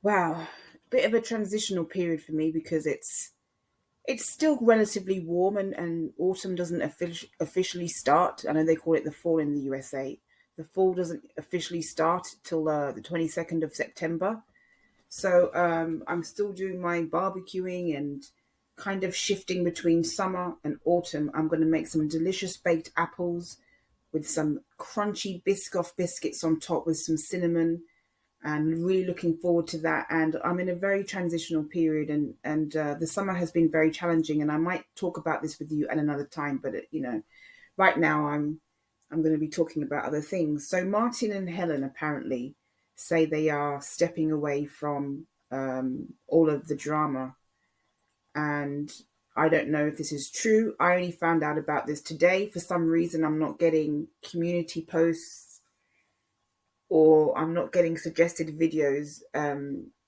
Wow, bit of a transitional period for me because it's still relatively warm and autumn doesn't officially start. I know they call it the fall in the USA. The fall doesn't officially start till the 22nd of September. So I'm still doing my barbecuing and kind of shifting between summer and autumn. I'm going to make some delicious baked apples with some crunchy Biscoff biscuits on top with some cinnamon, and really looking forward to that. And I'm in a very transitional period, and the summer has been very challenging. And I might talk about this with you at another time, but right now I'm going to be talking about other things. So Martin and Helen apparently say they are stepping away from all of the drama, and I don't know if this is true. I only found out about this today. For some reason, I'm not getting community posts or I'm not getting suggested videos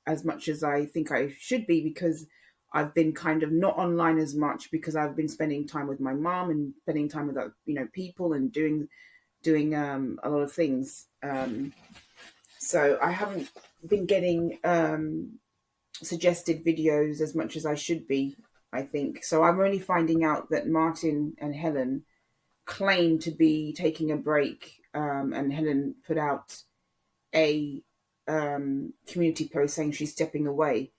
as much as I think I should be, because I've been kind of not online as much because I've been spending time with my mom and spending time with people and doing a lot of things. So I haven't been getting suggested videos as much as I should be, I think. So I'm only finding out that Martin and Helen claim to be taking a break, and Helen put out a community post saying she's stepping away.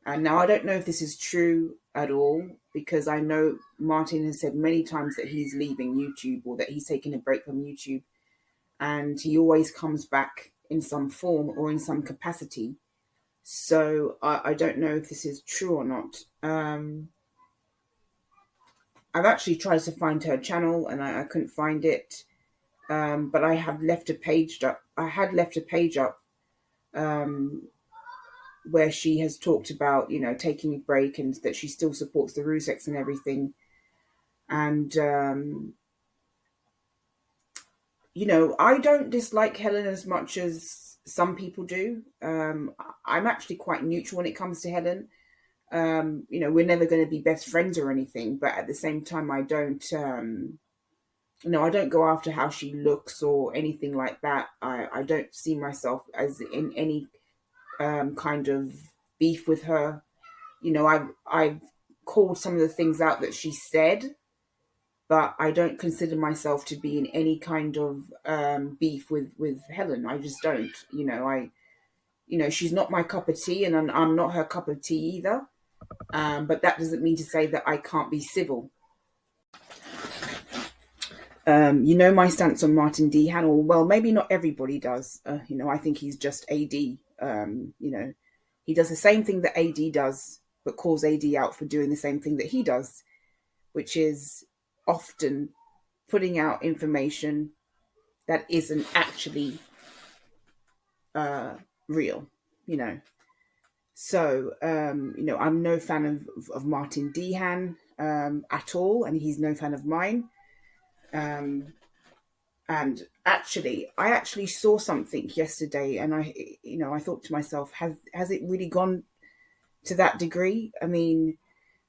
And now I don't know if this is true at all, because I know Martin has said many times that he's leaving YouTube or that he's taking a break from YouTube, and he always comes back in some form or in some capacity. So I don't know if this is true or not. I've actually tried to find her channel and I couldn't find it. But I have left a page up. I had left a page up um, where she has talked about, taking a break and that she still supports the Rusex and everything. And, I don't dislike Helen as much as some people do. I'm actually quite neutral when it comes to Helen. We're never going to be best friends or anything, but at the same time, I don't go after how she looks or anything like that. I don't see myself as in any kind of beef with her. I've called some of the things out that she said, but I don't consider myself to be in any kind of beef with Helen. I just don't. She's not my cup of tea, and I'm not her cup of tea either. But that doesn't mean to say that I can't be civil. My stance on Martin Dehan, or well, maybe not everybody does. I think he's just AD. He does the same thing that AD does, but calls AD out for doing the same thing that he does, which is often putting out information that isn't actually real. You know, I'm no fan of Martin Dehan at all, and he's no fan of mine. And I actually saw something yesterday, and I thought to myself, has it really gone to that degree? I mean,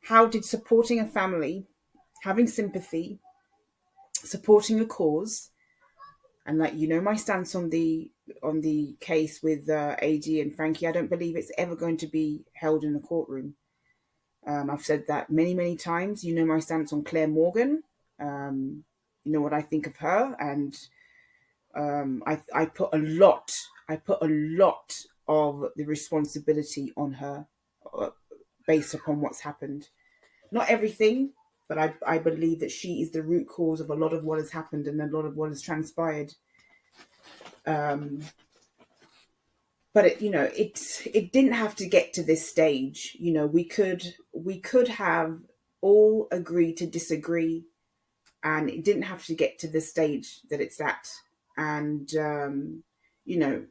how did supporting a family, having sympathy, supporting a cause, and my stance on the case with AD and Frankie, I don't believe it's ever going to be held in the courtroom. I've said that many, many times. You know my stance on Claire Morgan. You know what I think of her, and I put a lot of the responsibility on her, based upon what's happened. Not everything, but I believe that she is the root cause of a lot of what has happened and a lot of what has transpired. But it didn't have to get to this stage. We could have all agreed to disagree, and it didn't have to get to the stage that it's at. And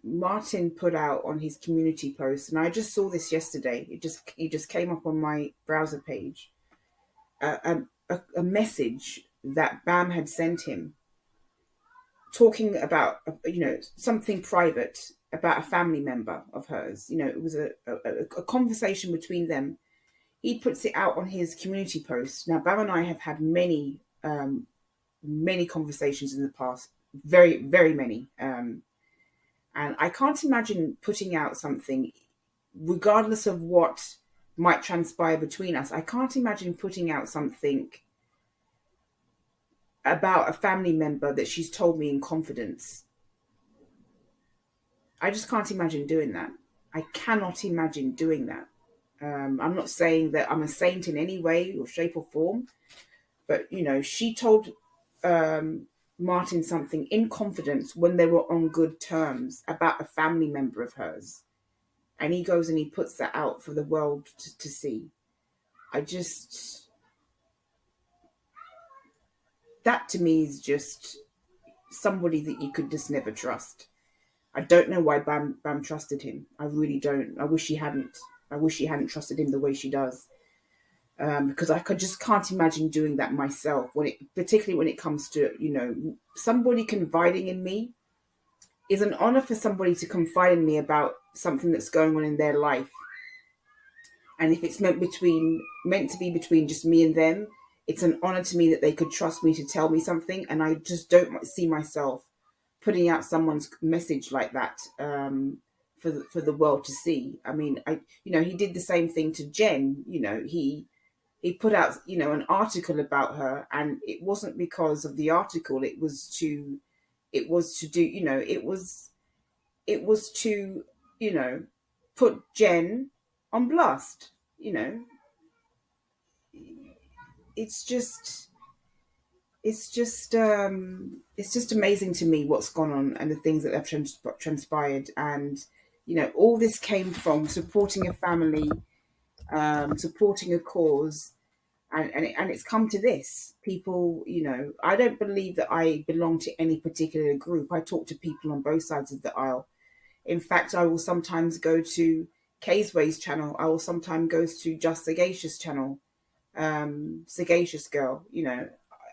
Martin put out on his community post, and I just saw this yesterday. It just came up on my browser page. A message that Bam had sent him, talking about something private about a family member of hers. It was a conversation between them. He puts it out on his community post. Now, Bam and I have had many conversations in the past, very, very many. And I can't imagine putting out something regardless of what might transpire between us, I can't imagine putting out something about a family member that she's told me in confidence. I just can't imagine doing that. I cannot imagine doing that. I'm not saying that I'm a saint in any way or shape or form, but she told Martin something in confidence when they were on good terms about a family member of hers, and he goes and he puts that out for the world to see. I just, that to me is just somebody that you could just never trust. I don't know why Bam trusted him. I really don't. I wish she hadn't. I wish she hadn't trusted him the way she does. Because I just can't imagine doing that myself. Particularly when it comes to somebody confiding in me, is an honor for somebody to confide in me about something that's going on in their life. And if it's meant to be between just me and them, it's an honor to me that they could trust me to tell me something. And I just don't see myself putting out someone's message like that for the world to see. I mean, he did the same thing to Jen. He put out an article about her, and it wasn't because of the article. It was to put Jen on blast. It's just amazing to me what's gone on and the things that have transpired. And all this came from supporting a family, supporting a cause, and it's come to this. People, I don't believe that I belong to any particular group. I talk to people on both sides of the aisle. In fact, I will sometimes go to Kaysway's channel. I will sometimes go to Just Sagacious channel, Sagacious Girl,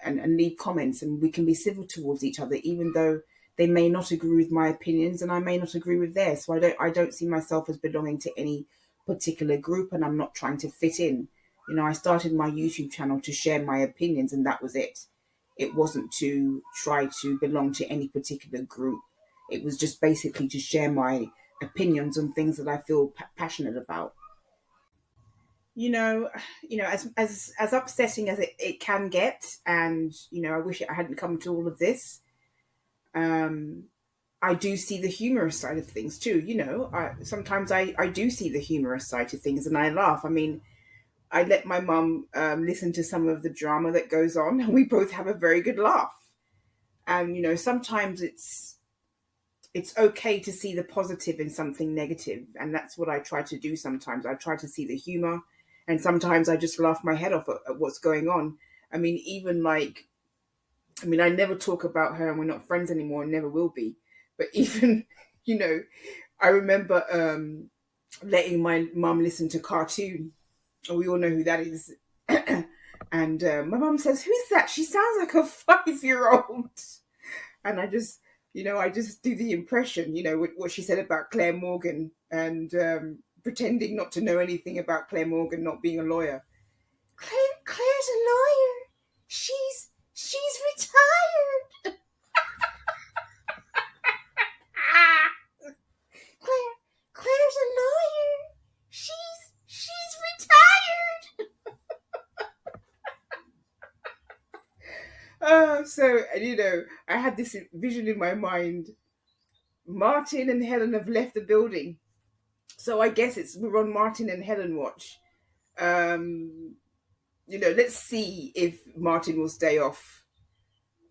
and leave comments, and we can be civil towards each other, even though they may not agree with my opinions and I may not agree with theirs. So I don't see myself as belonging to any particular group, and I'm not trying to fit in. I started my YouTube channel to share my opinions, and that was it. It wasn't to try to belong to any particular group. It was just basically to share my opinions on things that I feel passionate about. As upsetting as it can get, and I wish I hadn't come to all of this. I do see the humorous side of things too. Sometimes I do see the humorous side of things, and I laugh. I mean, I let my mum listen to some of the drama that goes on, and we both have a very good laugh. And sometimes it's okay to see the positive in something negative, and that's what I try to do. Sometimes I try to see the humor, and sometimes I just laugh my head off at what's going on. I mean, I never talk about her, and we're not friends anymore and never will be. But even, I remember letting my mum listen to cartoon. We all know who that is. And my mum says, "Who's that? She sounds like a 5-year-old." And I just do the impression, what she said about Claire Morgan, and pretending not to know anything about Claire Morgan not being a lawyer. Claire's a lawyer. She's retired. Claire's a lawyer. She's retired. So I had this vision in my mind. Martin and Helen have left the building, so I guess we're on Martin and Helen watch. Let's see if Martin will stay off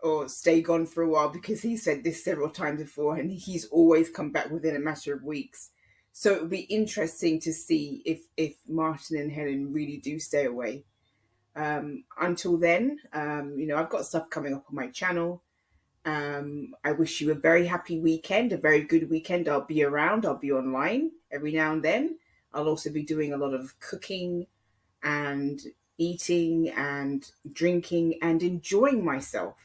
or stay gone for a while, because he said this several times before, and he's always come back within a matter of weeks. So it would be interesting to see if Martin and Helen really do stay away. Until then, I've got stuff coming up on my channel. I wish you a very happy weekend, a very good weekend. I'll be around. I'll be online every now and then. I'll also be doing a lot of cooking and eating and drinking and enjoying myself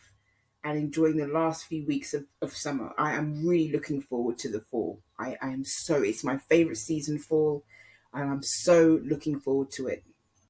and enjoying the last few weeks of summer. I am really looking forward to the fall. It's my favorite season, fall, and I'm so looking forward to it.